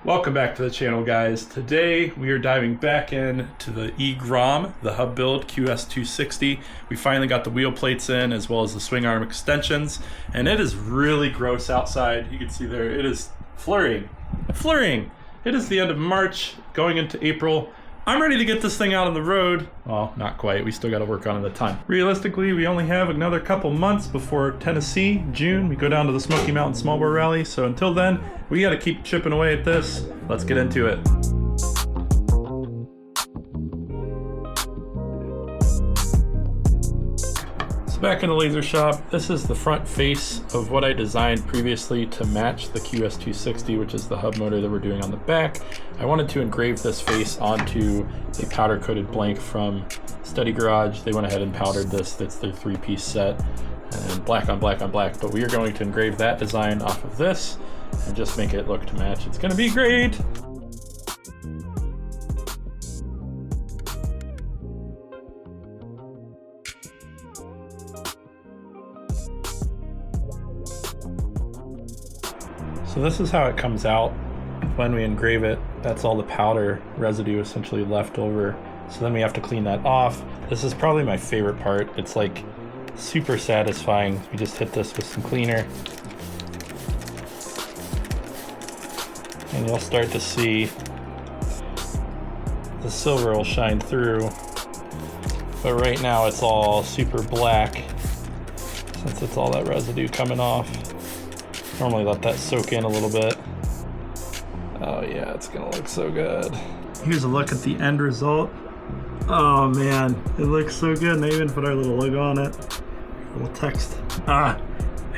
Welcome back to the channel, guys. Today we are diving back into the Grom, the hub build QS260. We finally got the wheel plates in as well as the swing arm extensions, and it is really gross outside. You can see there it is flurrying. It is the end of March going into April. I'm ready to get this thing out on the road. Well, not quite. We still got to work on it a ton. Realistically, we only have another couple months before Tennessee, June. We go down to the Smoky Mountain Small Bore Rally. So until then, we got to keep chipping away at this. Let's get into it. Back in the laser shop, this is the front face of what I designed previously to match the QS260, which is the hub motor that we're doing on the back. I wanted to engrave this face onto a powder coated blank from Study Garage. They went ahead and powdered this. That's their 3-piece set, and black on black on black. But we are going to engrave that design off of this and just make it look to match. It's going to be great. So this is how it comes out when we engrave it. That's all the powder residue essentially left over. So then we have to clean that off. This is probably my favorite part. It's like super satisfying. We just hit this with some cleaner. And you'll start to see the silver will shine through. But right now it's all super black since it's all that residue coming off. Normally let that soak in a little bit. Oh yeah, it's gonna look so good. Here's a look at the end result. Oh man, it looks so good. And I even put our little logo on it. Little text. I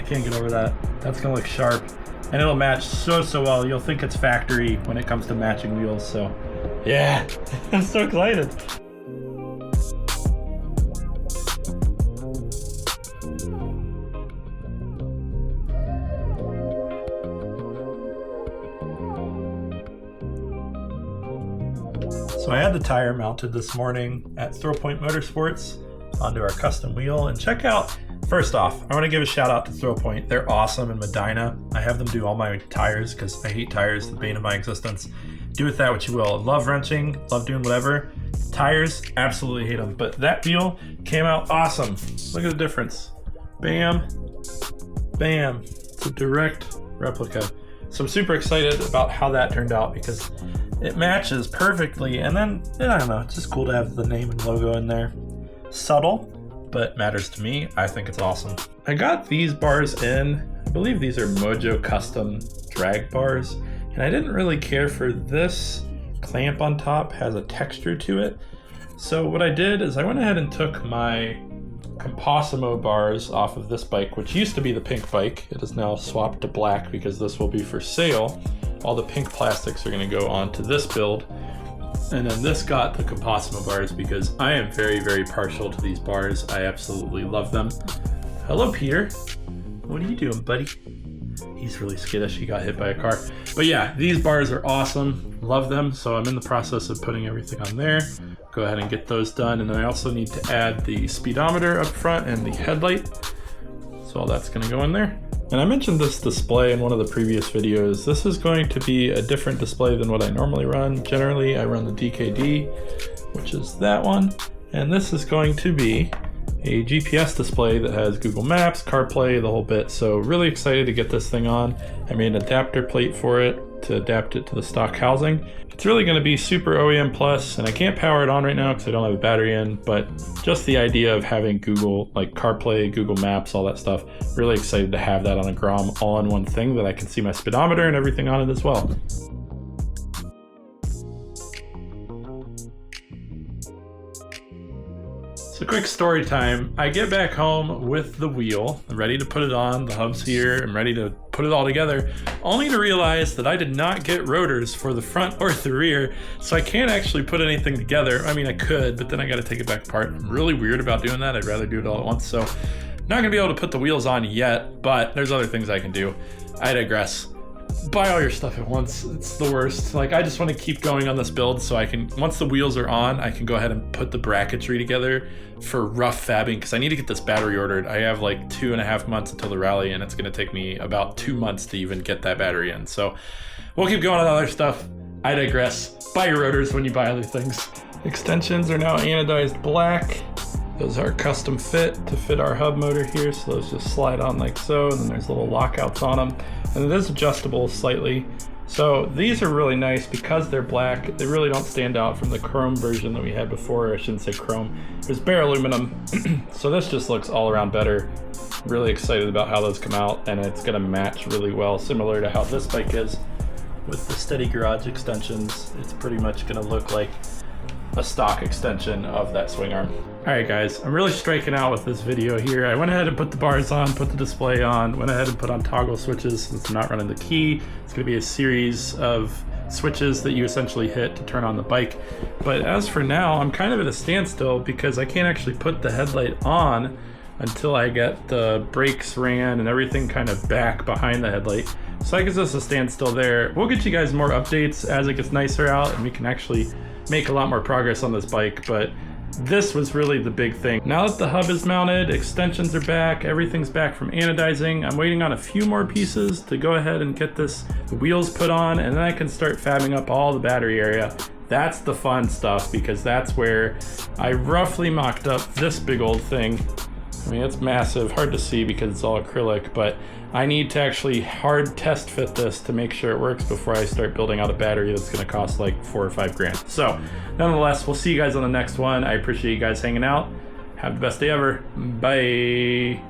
can't get over that. That's gonna look sharp. And it'll match so well. You'll think it's factory when it comes to matching wheels, so yeah, I'm so excited. So I had the tire mounted this morning at Throw Point Motorsports onto our custom wheel. And check out, first off, I want to give a shout out to Throw Point. They're awesome in Medina. I have them do all my tires because I hate tires, the bane of my existence. Do with that what you will. Love wrenching, love doing whatever. Tires, absolutely hate them. But that wheel came out awesome. Look at the difference. Bam, bam. It's a direct replica. So I'm super excited about how that turned out because it matches perfectly, and then, I don't know, it's just cool to have the name and logo in there. Subtle, but matters to me. I think it's awesome. I got these bars in. I believe these are Mojo custom drag bars, and I didn't really care for this clamp on top. Has a texture to it. So what I did is I went ahead and took my Composimo bars off of this bike, which used to be the pink bike. It is now swapped to black because this will be for sale. All the pink plastics are going to go onto this build. And then this got the Composimo bars because I am very partial to these bars. I absolutely love them. Hello, Peter. What are you doing, buddy? He's really skittish. He got hit by a car. But yeah, these bars are awesome. Love them. So I'm in the process of putting everything on there. Go ahead and get those done. And then I also need to add the speedometer up front and the headlight. So all that's going to go in there. And I mentioned this display in one of the previous videos. This is going to be a different display than what I normally run. Generally, I run the DKD, which is that one. And this is going to be a GPS display that has Google Maps, CarPlay, the whole bit. So really excited to get this thing on. I made an adapter plate for it to adapt it to the stock housing. It's really going to be super OEM plus, and I can't power it on right now because I don't have a battery in, but just the idea of having Google, like CarPlay, Google Maps, all that stuff, really excited to have that on a Grom all-in-one thing that I can see my speedometer and everything on it as well. So quick story time. I get back home with the wheel, I'm ready to put it on, the hub's here, I'm ready to put it all together, only to realize that I did not get rotors for the front or the rear, so I can't actually put anything together. I mean, I could, but then I gotta take it back apart. I'm really weird about doing that. I'd rather do it all at once, so not gonna be able to put the wheels on yet, but there's other things I can do. I digress. Buy all your stuff at once. It's the worst. Like, I just want to keep going on this build so I can, once the wheels are on, I can go ahead and put the bracketry together for rough fabbing, because I need to get this battery ordered. I have like 2.5 months until the rally, and it's going to take me about 2 months to even get that battery in. So we'll keep going on other stuff. I digress. Buy your rotors when you buy other things. Extensions are now anodized black. Those are custom fit to fit our hub motor here, so those just slide on like so, and then there's little lockouts on them. And it is adjustable slightly. So these are really nice because they're black. They really don't stand out from the chrome version that we had before. I shouldn't say chrome. There's bare aluminum. So this just looks all around better. Really excited about how those come out, and it's gonna match really well, similar to how this bike is. With the steady garage extensions, it's pretty much gonna look like a stock extension of that swing arm. All right guys, I'm really striking out with this video here. I went ahead and put the bars on, put the display on, went ahead and put on toggle switches since I'm not running the key. It's gonna be a series of switches that you essentially hit to turn on the bike. But as for now, I'm kind of at a standstill because I can't actually put the headlight on until I get the brakes ran and everything kind of back behind the headlight. So that gives us a standstill there. We'll get you guys more updates as it gets nicer out and we can actually make a lot more progress on this bike, but this was really the big thing. Now that the hub is mounted, extensions are back, everything's back from anodizing. I'm waiting on a few more pieces to go ahead and get the wheels put on, and then I can start fabbing up all the battery area. That's the fun stuff, because that's where I roughly mocked up this big old thing. I mean, it's massive, hard to see because it's all acrylic, but I need to actually hard test fit this to make sure it works before I start building out a battery that's gonna cost like 4 or 5 grand. So, nonetheless, we'll see you guys on the next one. I appreciate you guys hanging out. Have the best day ever. Bye.